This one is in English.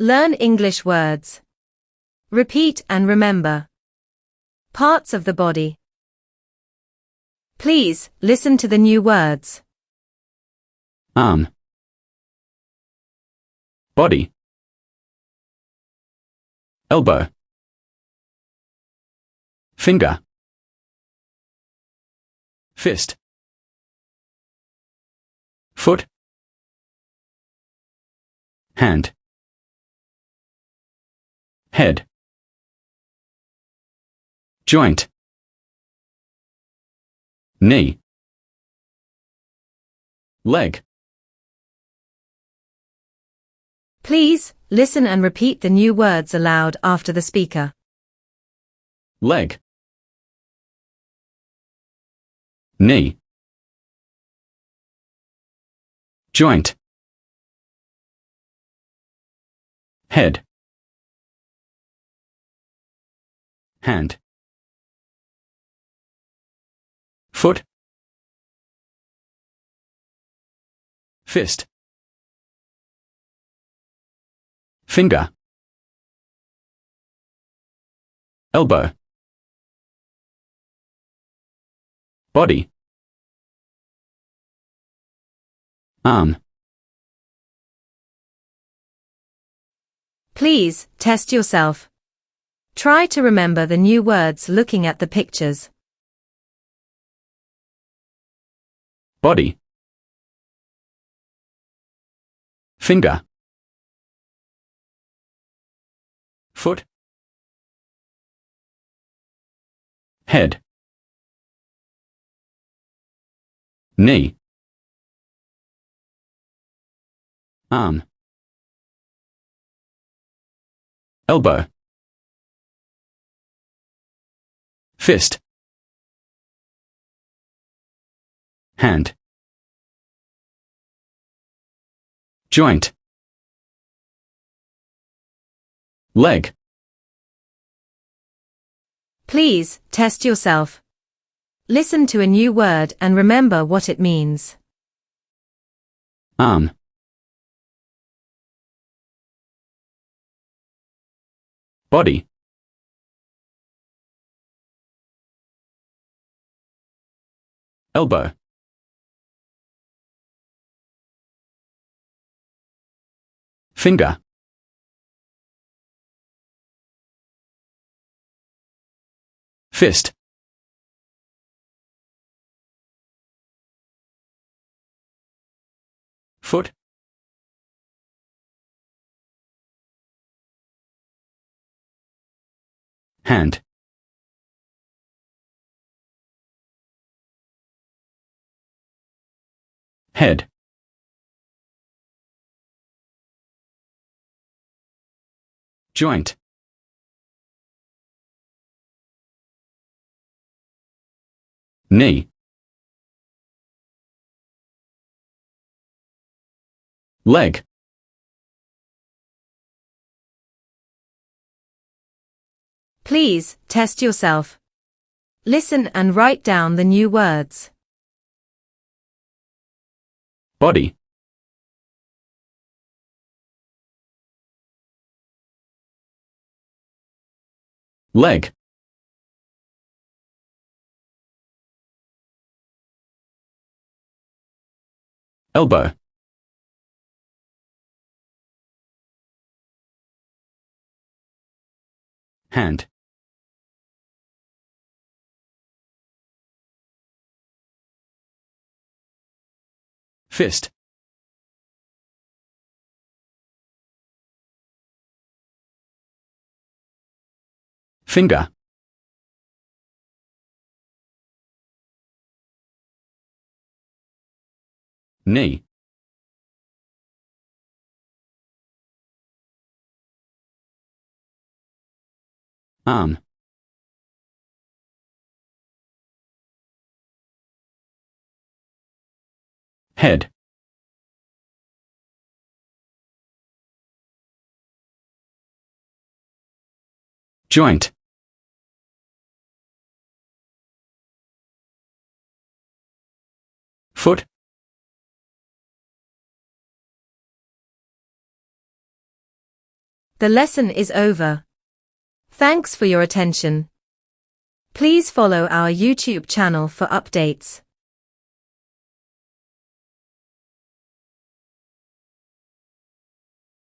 Learn English words. Repeat and remember. Parts of the body. Please, listen to the new words. Arm. Body. Elbow. Finger. Fist. Foot. Hand. Head. Joint. Knee. Leg. Please, listen and repeat the new words aloud after the speaker. Leg. Knee. Joint. Head. Hand. Foot. Fist. Finger. Elbow. Body. Arm. Please, test yourself. Try to remember the new words looking at the pictures. Body. Finger. Foot. Head. Knee. Arm. Elbow. Fist. Hand. Joint. Leg. Please, test yourself. Listen to a new word and remember what it means. Arm. Body. Elbow. Finger. Fist. Foot. Hand. Head. Joint. Knee. Leg. Please, test yourself. Listen and write down the new words. Body. Leg. Elbow. Hand. Fist. Finger. Knee. Arm. Head. Joint. Foot. The lesson is over. Thanks for your attention. Please follow our YouTube channel for updates.